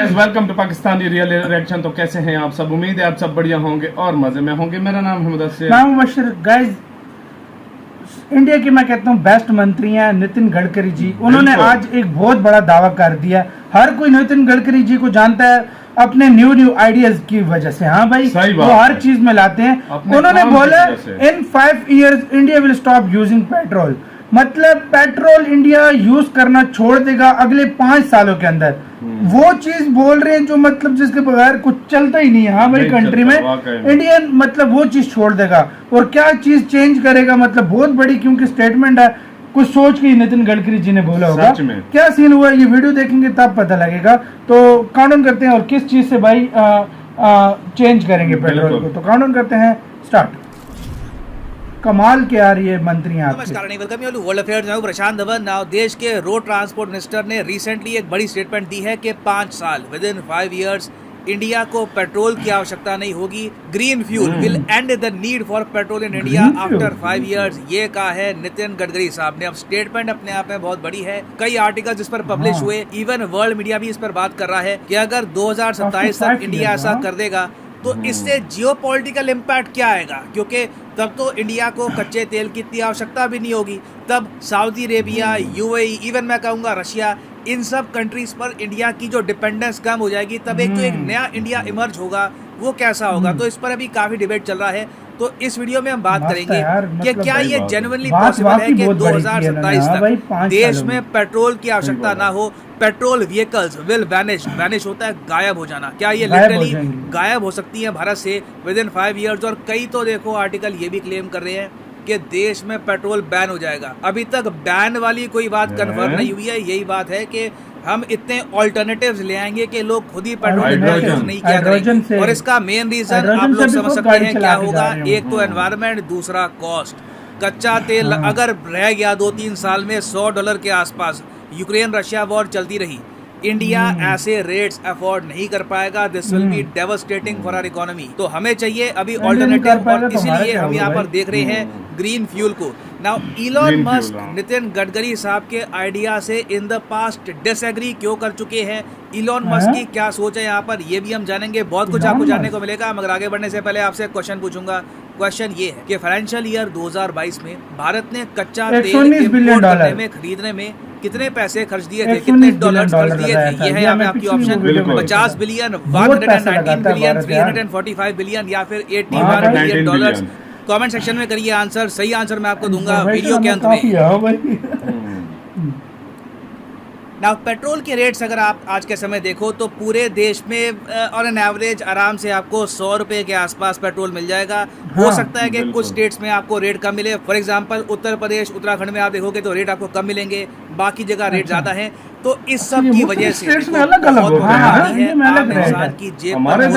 Guys welcome to Pakistani real reaction. तो कैसे हैं आप सब? उम्मीद है आप सब बढ़िया होंगे और मजे में होंगे। मेरा नाम है मुदस्सिर। नाम मुबश्शिर। गाइस, इंडिया के मैं कहता हूँ बेस्ट मंत्री हैं नितिन गडकरी जी। उन्होंने आज एक बहुत बड़ा दावा कर दिया। हर कोई नितिन गडकरी जी को जानता है अपने न्यू आइडियाज की वजह से। हाँ भाई, वो हर चीज में लाते हैं। उन्होंने बोला इन 5 years India will stop using petrol. मतलब पेट्रोल इंडिया यूज करना छोड़ देगा अगले 5 सालों के अंदर। वो चीज बोल रहे हैं जो मतलब जिसके बगैर कुछ चलता ही नहीं है। हाँ भाई, कंट्री में इंडियन मतलब वो चीज छोड़ देगा। और क्या चीज चेंज करेगा, मतलब बहुत बड़ी क्योंकि स्टेटमेंट है, कुछ सोच के नितिन गडकरी जी ने बोला होगा। क्या सीन हुआ ये वीडियो देखेंगे तब पता लगेगा। तो काउंट डाउन करते हैं और किस चीज से भाई चेंज करेंगे पेट्रोल को। तो काउंट डाउन करते हैं, स्टार्ट। कमाल के यार ये मंत्री हैं आपके। नमस्कार, welcome you to world affairs. मैं प्रशांत धवन। नाउ देश के रोड ट्रांसपोर्ट मिनिस्टर ने रिसेंटली एक बड़ी स्टेटमेंट दी है कि 5 साल विद इन 5 years इंडिया को पेट्रोल की आवश्यकता नहीं होगी। Green fuel will end the need for petrol in India after 5 years। ये कहा है नितिन गडकरी साहब ने। अब स्टेटमेंट अपने आप में बहुत बड़ी है। कई आर्टिकल्स इस पर पब्लिश हुए, इवन वर्ल्ड मीडिया भी इस पर बात कर रहा है कि अगर 2027 तक इंडिया ऐसा कर देगा तो इससे जियोपॉलिटिकल इम्पैक्ट क्या आएगा, क्योंकि तब तो इंडिया को कच्चे तेल की इतनी आवश्यकता भी नहीं होगी। तब सऊदी अरेबिया, यूएई, इवन मैं कहूँगा रशिया, इन सब कंट्रीज पर इंडिया की जो डिपेंडेंस कम हो जाएगी। तब एक जो एक नया इंडिया इमर्ज होगा वो कैसा होगा। तो इस पर अभी काफी डिबेट चल रहा है। तो इस वीडियो में हम बात करेंगे कि क्या ये जेन्युइनली पॉसिबल है कि 2027 तक देश में पेट्रोल की आवश्यकता ना हो। पेट्रोल व्हीकल्स विल वैनिश होता है गायब हो जाना। क्या ये लिटरली गायब हो सकती है भारत से विद इन 5 years? और कई तो देखो आर्टिकल ये भी क्लेम कर रहे हैं कि देश में पेट्रोल बैन हो जाएगा। अभी तक बैन वाली कोई बात कंफर्म नहीं हुई है। यही बात है कि हम इतने ऑल्टरनेटिव्स ले आएंगे कि लोग खुद ही पेट्रोल यूज नहीं किया करेंगे। और इसका मेन रीजन आप लोग समझ सकते हैं क्या होगा। एक तो एनवायरनमेंट, दूसरा कॉस्ट। कच्चा तेल अगर रह गया 2-3 साल में $100 के आसपास, यूक्रेन रशिया वॉर चलती रही, इंडिया ऐसे रेट्स अफोर्ड नहीं कर पाएगा। This will be devastating for our economy. तो हमें चाहिए अभी ऑल्टरनेटिव, और इसीलिए हम यहाँ पर देख रहे हैं ग्रीन फ्यूल को। Now Elon Musk Nitin Gadkari साहब के आइडिया से इन द पास्ट डिसएग्री क्यों कर चुके हैं, इलॉन मस्क की क्या सोच है यहाँ पर, ये भी हम जानेंगे। बहुत कुछ आपको जानने को मिलेगा। मगर आगे बढ़ने से पहले आपसे एक क्वेश्चन पूछूंगा। क्वेश्चन ये है कि फाइनेंशियल ईयर 2022 में भारत ने कच्चा तेल इंपोर्ट करने में, खरीदने में कितने पैसे खर्च दिए थे, कितने डॉलर्स खर्च दिए थे। ये है यहाँ पे आपकी ऑप्शन। 50 बिलियन, 119 बिलियन, 345 बिलियन या फिर 81 बिलियन डॉलर्स। कमेंट सेक्शन में करिए आंसर। सही आंसर मैं आपको दूंगा वीडियो के अंत में। नाउ पेट्रोल के रेट्स अगर आप आज के समय देखो तो पूरे देश में ऑन एन एवरेज आराम से आपको 100 रुपए के आसपास पेट्रोल मिल जाएगा। हो सकता है कि कुछ स्टेट्स में आपको रेट कम मिले। फॉर एग्जांपल उत्तर प्रदेश, उत्तराखंड में आप देखोगे तो रेट आपको कम मिलेंगे, बाकी जगह रेट ज्यादा है। तो इस सब की वजह से इंसान की जेब है।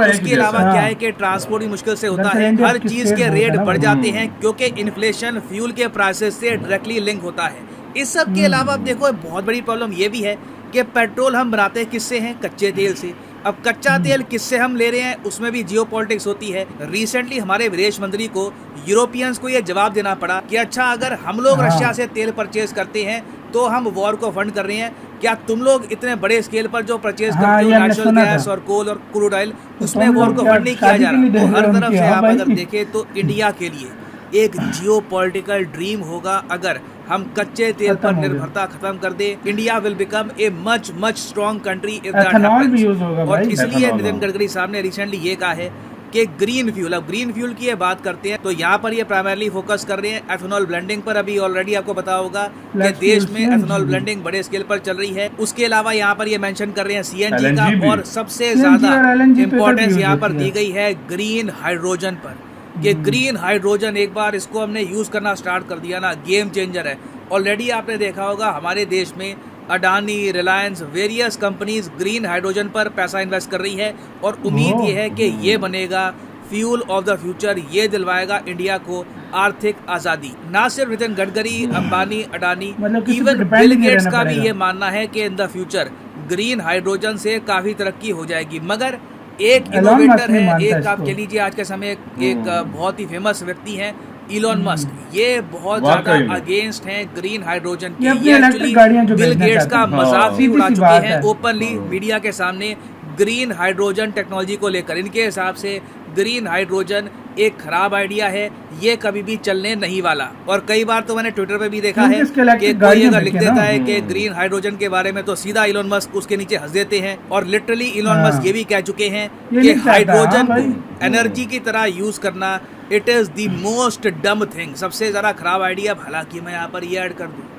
उसके अलावा क्या है कि ट्रांसपोर्ट भी मुश्किल से होता है। हर चीज के रेट बढ़ जाते हैं क्योंकि इन्फ्लेशन फ्यूल के प्राइसेस से डायरेक्टली लिंक होता है। इस सब के अलावा अब देखो बहुत बड़ी प्रॉब्लम ये भी है कि पेट्रोल हम बनाते किससे हैं? कच्चे तेल से। अब कच्चा तेल किससे हम ले रहे हैं, उसमें भी जियोपॉलिटिक्स होती है। रिसेंटली हमारे विदेश मंत्री को, यूरोपियंस को ये जवाब देना पड़ा कि अच्छा अगर हम लोग रशिया से तेल परचेज करते हैं तो हम वॉर को फंड कर रहे हैं। क्या तुम लोग इतने बड़े स्केल पर जो परचेज करते हो नेचुरल गैस और कोल और क्रूड ऑयल, उसमें वॉर को फंड नहीं किया जा रहा? तो हर तरफ से आप अगर देखें तो इंडिया के लिए एक जियोपॉलिटिकल ड्रीम होगा अगर हम कच्चे तेल पर निर्भरता खत्म कर दे। India will become a much strong country if that happens. और इसलिए नितिन गडकरी साहब ने रिसेंटली ये कहा है कि ग्रीन फ्यूल, अब ग्रीन फ्यूल की ये बात करते हैं तो यहाँ पर ये प्राइमरली फोकस कर रहे हैं एथेनॉल ब्लेंडिंग पर। अभी ऑलरेडी आपको पता होगा कि देश में एथेनॉल ब्लेंडिंग बड़े स्केल पर चल रही है। उसके अलावा यहाँ पर ये मेंशन कर रहे हैं सीएनजी का, और सबसे ज्यादा इम्पोर्टेंस यहाँ पर दी गई है ग्रीन हाइड्रोजन पर। कि ग्रीन हाइड्रोजन एक बार इसको हमने यूज करना स्टार्ट कर दिया ना, गेम चेंजर है। ऑलरेडी आपने देखा होगा हमारे देश में Adani, Reliance, various companies green hydrogen पर पैसा इन्वेस्ट कर रही है। और उम्मीद ये है कि ये बनेगा फ्यूल ऑफ द फ्यूचर। ये दिलवाएगा इंडिया को आर्थिक आजादी। ना सिर्फ Nitin Gadkari, Ambani, Adani, even Bill Gates का भी ये मानना है कि in the future green hydrogen से काफी तरक्की हो जाएगी। मगर एक Elon Musk इनोवेटर नहीं है, मानता एक आप इसको। कह लीजिए आज के समय एक बहुत ही फेमस व्यक्ति हैं इलॉन मस्क। ये बहुत वाकई ज्यादा में। अगेंस्ट हैं ग्रीन हाइड्रोजन ये के। अपनी ये इलेक्ट्रिक एक्चुअली गाड़ियां जो बिल बेचना गेट्स का चाहते हैं। मजाक भी सीधी उड़ा सी चुके बात हैं है। ओपनली मीडिया के सामने ग्रीन हाइड्रोजन टेक्नोलॉजी को लेकर। इनके हिसाब से ग्रीन हाइड्रोजन एक खराब आइडिया है, ये कभी भी चलने नहीं वाला। और कई बार तो मैंने ट्विटर पे भी देखा क्योंकि है इसके कि इलेक्ट्रिक कोई गाड़ियां अगर लिख बिके देता ना। है कि ग्रीन हाइड्रोजन के बारे में तो सीधा इलॉन मस्क उसके नीचे हंस देते हैं। और लिटरली इलॉन हाँ। मस्क ये भी कह चुके हैं ये कि नहीं चाहता, हाइड्रोजन हाँ को एनर्जी की तरह यूज करना इट इज द मोस्ट डम थिंग, सबसे ज्यादा खराब आइडिया। हालांकि मैं यहाँ पर ये ऐड कर दूं,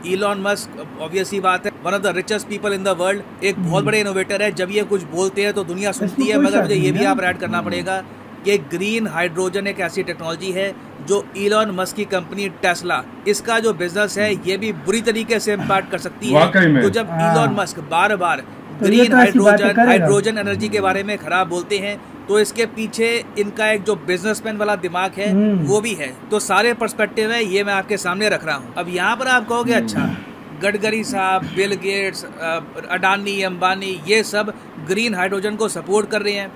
इलॉन मस्क ऑब्वियस ही बात है one of the richest people in the world, एक बहुत बड़े इनोवेटर है। जब ये कुछ बोलते हैं तो दुनिया सुनती है। कोई मगर शक मुझे ये नहीं भी है। यहाँ पर ऐड करना पड़ेगा कि ग्रीन हाइड्रोजन एक ऐसी टेक्नोलॉजी है जो इलॉन मस्क की कंपनी टेस्ला, इसका जो बिजनेस है ये भी बुरी तरीके से इम्पैक्ट कर सकती है। वाकई में। तो जब हाँ। इलॉन मस्क बार बार तो ये ग्रीन तो ऐसी बातें हाइड्रोजन करेगा। हाइड्रोजन एनर्जी के बारे में खराब बोलते हैं तो इसके पीछे इनका एक जो बिजनेसमैन वाला दिमाग है वो भी है। तो सारे पर्सपेक्टिव है ये मैं आपके सामने रख रहा हूँ। अब यहाँ पर आप कहोगे अच्छा गडकरी साहब, बिल गेट्स, अडानी, अंबानी, ये सब ग्रीन हाइड्रोजन को सपोर्ट कर रहे हैं।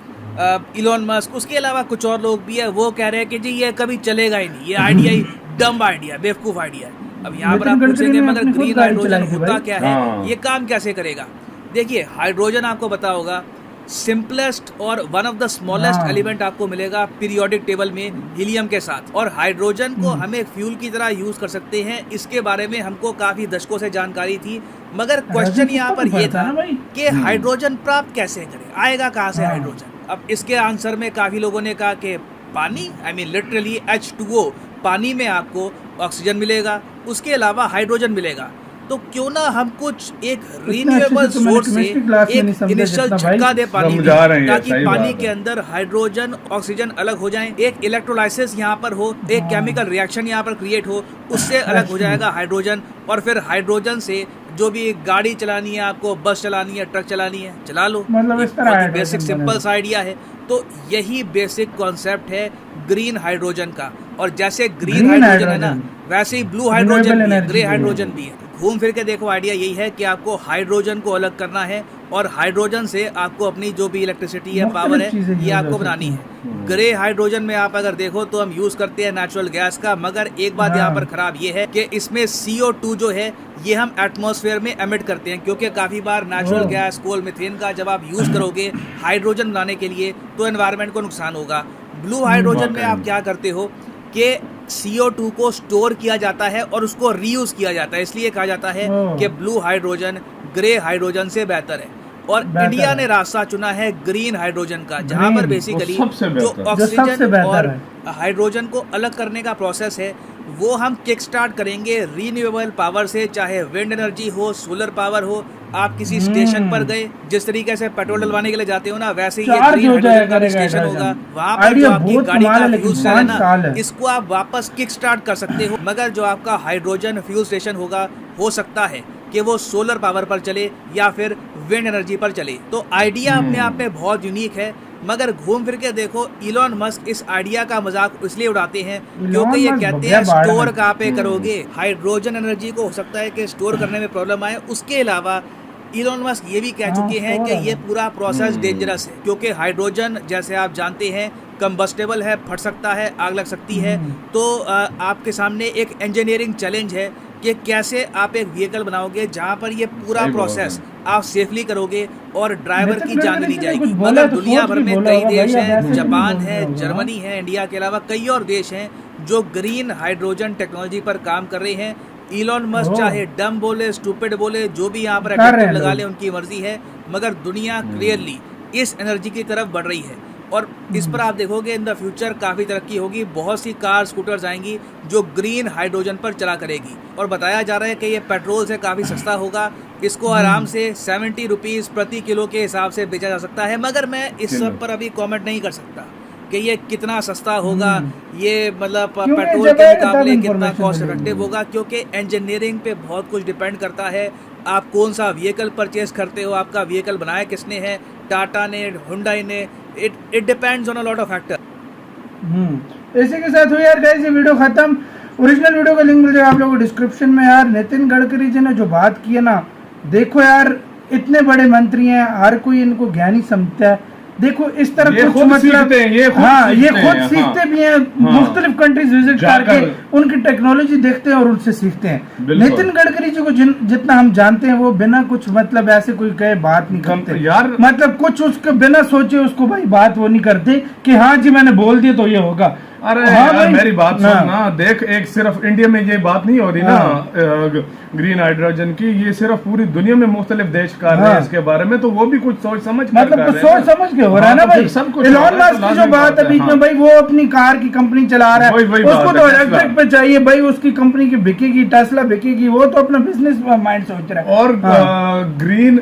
इलॉन मस्क, उसके अलावा कुछ और लोग भी है, वो कह रहे हैं कि जी ये कभी चलेगा ही नहीं, ये आइडिया ही डम आइडिया, बेवकूफ आइडिया है। अब यहाँ पर आप नितिन पूछेंगे गडकरी ने मगर अपनी खुद ग्रीन गाड़ी हाइड्रोजन चलाई थी होता भाई। क्या है, हाँ। ये काम कैसे करेगा? देखिए हाइड्रोजन आपको पता होगा सिंपलेस्ट और वन ऑफ द स्मॉलेस्ट हाँ। एलिमेंट आपको मिलेगा पीरियोडिक टेबल में हीलियम के साथ। और हाइड्रोजन को हम एक फ्यूल की तरह यूज कर सकते हैं, इसके बारे में हमको काफी दशकों से जानकारी थी। मगर क्वेश्चन यहाँ पर ये था कि हाइड्रोजन प्राप्त कैसे करें, आएगा कहाँ से हाँ। हाइड्रोजन? अब इसके आंसर में काफी लोगों ने कहा कि पानी, आई मीन लिटरली H2O, पानी में आपको ऑक्सीजन मिलेगा, उसके अलावा हाइड्रोजन मिलेगा। तो क्यों ना हम कुछ एक रिन्यूएबल सोर्स से एक इनिशियल झटका दे पानी में, समझा रहे हैं, ताकि सही पानी बात के है। अंदर हाइड्रोजन ऑक्सीजन अलग हो जाएं, एक इलेक्ट्रोलाइसिस यहाँ पर हो, एक केमिकल रिएक्शन यहाँ पर क्रिएट हो, उससे अलग हो जाएगा हाइड्रोजन। और फिर हाइड्रोजन से जो भी गाड़ी चलानी है आपको, बस चलानी है, ट्रक चलानी है, चला लो। मतलब इस तरह बेसिक हाइड्रोजन सिंपल बनेगा। सा आइडिया है। तो यही बेसिक कॉन्सेप्ट है ग्रीन हाइड्रोजन का। और जैसे ग्रीन हाइड्रोजन है ना, हाइड्रोजन। वैसे ही ब्लू हाइड्रोजन भी है, Renewable ग्रे energy हाइड्रोजन भी है। घूम फिर के देखो आइडिया यही है कि आपको हाइड्रोजन को अलग करना है और हाइड्रोजन से आपको अपनी जो भी इलेक्ट्रिसिटी है, मुख्तलिफ पावर है, चीजें ये use आपको हो बनानी सकती है। ग्रे हाइड्रोजन में आप अगर देखो तो हम यूज करते हैं नेचुरल गैस का, मगर एक बात यहाँ पर खराब ये है कि इसमें CO2 जो है ये हम एटमॉस्फेयर में एमिट करते हैं, क्योंकि काफी बार नेचुरल गैस, कोल, मीथेन का जब आप यूज करोगे हाइड्रोजन बनाने के लिए तो एनवायरनमेंट को नुकसान होगा। ब्लू हाइड्रोजन में आप क्या करते हो कि CO2 को स्टोर किया जाता है और उसको रीयूज किया जाता है, इसलिए कहा जाता है कि ब्लू हाइड्रोजन ग्रे हाइड्रोजन से बेहतर है। और इंडिया ने रास्ता चुना है ग्रीन हाइड्रोजन का, जहां पर बेसिकली सबसे जो बेहतर। जो सबसे ऑक्सीजन बेहतर और है। हाइड्रोजन को अलग करने का प्रोसेस है वो हम किक स्टार्ट करेंगे रीन्यूएबल पावर से, चाहे विंड एनर्जी हो, सोलर पावर हो। आप किसी स्टेशन पर गए, जिस तरीके से पेट्रोल डलवाने के लिए जाते हो ना, वैसे ही ये चार्ज ग्रीन हो जाया हाइड्रोजन का करेगा स्टेशन हाइड्रोजन। होगा। वहां पर जो आइडिया आपकी बहुत गाड़ी कमाल का है, लेकिन फ्यूल सेल है 5 साल ना, है। इसको आप वापस किक स्टार्ट कर सकते हो। मगर जो आपका हाइड्रोजन फ्यूल स्टेशन होगा, हो सकता है कि वो सोलर पावर पर चले या फिर विंड एनर्जी पर चले। तो आइडिया अपने आप में बहुत यूनिक है, मगर घूम फिर के देखो इलॉन मस्क इस आइडिया का मजाक इसलिए उड़ाते हैं क्योंकि ये मस्क कहते भगया हैं बाढ़ स्टोर में। कहाँ पे करोगे हाइड्रोजन एनर्जी को, हो सकता है कि स्टोर करने में प्रॉब्लम आए। उसके अलावा इलॉन मस्क ये भी कह चुके हैं कि ये पूरा प्रोसेस डेंजरस है, क्योंकि हाइड्रोजन जैसे आप जानते हैं कंबस्टेबल है, फट सकता है, आग लग सकती है। तो आपके सामने एक इंजीनियरिंग चैलेंज है कि कैसे आप एक व्हीकल बनाओगे जहां पर ये पूरा प्रोसेस आप सेफली करोगे और ड्राइवर की जान ली जाएगी। मगर दुनिया भर में कई देश हैं, जापान है, जर्मनी है, इंडिया के अलावा कई और देश हैं जो ग्रीन हाइड्रोजन टेक्नोलॉजी पर काम कर रहे हैं। इलॉन मस्क चाहे डम बोले, स्टूपिड बोले, जो भी यहाँ पर एडजेक्टिव लगा ले, उनकी मर्जी है, मगर दुनिया क्लियरली इस एनर्जी की तरफ बढ़ रही है। और इस पर आप देखोगे इन द फ्यूचर काफ़ी तरक्की होगी, बहुत सी कार, स्कूटर्स आएंगी जो ग्रीन हाइड्रोजन पर चला करेगी। और बताया जा रहा है कि ये पेट्रोल से काफ़ी सस्ता होगा, इसको आराम से 70 रुपीज़ प्रति किलो के हिसाब से बेचा जा सकता है। मगर मैं इस सब पर अभी कमेंट नहीं कर सकता कि ये कितना सस्ता होगा, ये मतलब पेट्रोल के मुकाबले कितना कॉस्ट इफेक्टिव होगा, क्योंकि इंजीनियरिंग पे बहुत कुछ डिपेंड करता है। आप कौन सा व्हीकल परचेज करते हो, आपका व्हीकल बनाया किसने है, टाटा ने, हुंडई ने, it depends on a lot of factor. इसी के साथ हुई यार गाइस ये वीडियो खत्म। ओरिजिनल वीडियो का लिंक मिल जाएगा आप लोगों को डिस्क्रिप्शन में। यार नितिन गडकरी जी ने जो बात की है ना, देखो यार इतने बड़े मंत्री हैं, हर कोई इनको ज्ञानी समझता है, देखो इस तरह ये कुछ खुद मतलब सीखते हैं, ये खुद हाँ ये सीखते खुद हैं, सीखते भी हैं, हाँ। मुख्तलिफ कंट्रीज विजिट जाकर। करके उनकी टेक्नोलॉजी देखते हैं और उनसे सीखते हैं। बिल्कुल। नितिन गडकरी जी को जितना हम जानते हैं वो बिना कुछ मतलब ऐसे कोई कहे बात नहीं करते यार मतलब कुछ उसके बिना सोचे उसको भाई बात वो नहीं करते कि हाँ जी मैंने बोल दिया तो ये होगा। अरे हाँ यार भाई, मेरी बात हाँ। सुन ना, देख एक सिर्फ इंडिया में ये बात नहीं हो रही ना ग्रीन हाइड्रोजन की, ये सिर्फ पूरी दुनिया में मुख्तलिफ देश कर रहे हैं हाँ। इसके बारे में, तो वो भी कुछ सोच समझ कर मतलब कर कुछ रहे हैं सोच ना। समझ के हो रहा है ना हाँ, तो भाई। फिर सब कुछ इलॉन हो रहा है, मस्क तो की जो लाज़मी बात है है, बीच में हाँ। भाई वो अपनी कार की कंपनी चला रहा है, वही उसको बात तो है, इलेक्ट्रिक पे चाहिए भाई, उसकी कंपनी की बिकेगी, टेस्ला बिकेगी, वो तो अपना बिजनेस माइंड सोच रहा है। और हाँ। ग्रीन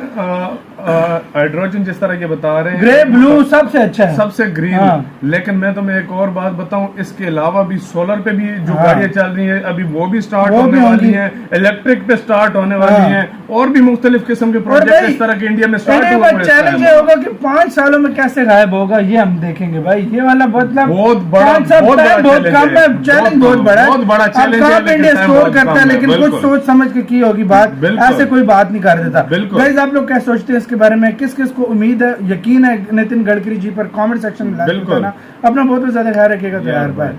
हाइड्रोजन जिस तरह ये बता रहे हैं, ग्रे ब्लू सबसे अच्छा है, सबसे ग्रीन। हाँ। लेकिन मैं तुम्हें एक और बात बताऊं, इसके अलावा भी सोलर पे भी जो हाँ। गाड़ियां चल रही हैं अभी वो भी स्टार्ट वो होने भी वाली होंगी। हैं, इलेक्ट्रिक पे स्टार्ट होने हाँ। वाली हैं, और भी मुख्तलिफ किस्म के और प्रोजेक्ट भाई, इस तरह के इंडिया में स्टार्ट इन्हें हुए बस चैलेंज ये होगा कि 5 सालों में कैसे गायब होगा ये हम देखेंगे भाई। ये वाला मतलब बहुत बड़ा 5 साल बहुत टाइम बड़ा बहुत challenge कम है, है। चैलेंज बहुत बड़ा है, बहुत बड़ा अब challenge कहाँ है, पे लेकिन इंडिया time स्कोर बहुत करता कम है, है, लेकिन कुछ बिल्कुल। सोच समझ के की होगी बात, बिल्कुल। ऐसे कोई बात नहीं कर देता। बिल्कुल। गाइस आप लोग क्या सोचते हैं इसके बारे में, किस किस को उम्मीद है, यकीन है नितिन गडकरी जी पर, कमेंट सेक्शन में लाइक बिल्कुल। करना। अपना बहुत ज्यादा ख्याल रखिएगा। तो यार बाय।